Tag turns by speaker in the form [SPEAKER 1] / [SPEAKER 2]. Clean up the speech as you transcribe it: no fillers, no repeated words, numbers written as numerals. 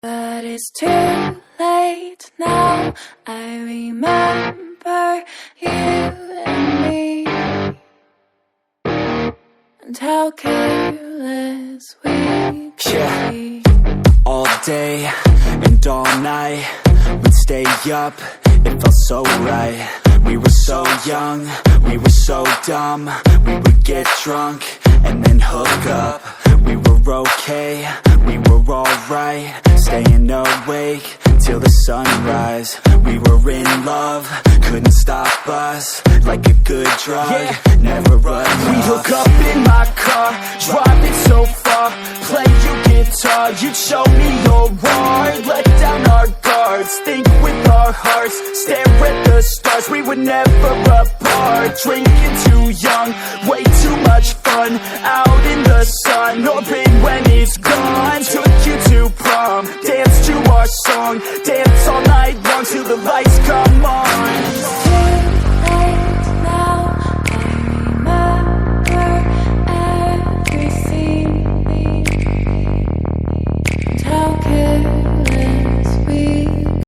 [SPEAKER 1] But it's too late now. I remember you and me, and how careless we could be.
[SPEAKER 2] All day and all night, we'd stay up, it felt so right. We were so young, we were so dumb. We would get drunk and then hook up. We were okay, we were alright, staying awake till the sunrise. We were in love, couldn't stop us, like a good drug, never enough.
[SPEAKER 3] We hook up in my car, driving so far, play your guitar, you'd show me your art, let down our guards, think with our hearts, stare at the stars, we were never apart, drinking too young, way too much fun, out in the sun, orbit when it's gone, took you to prom, dance to our song, dance all night long till the lights come on.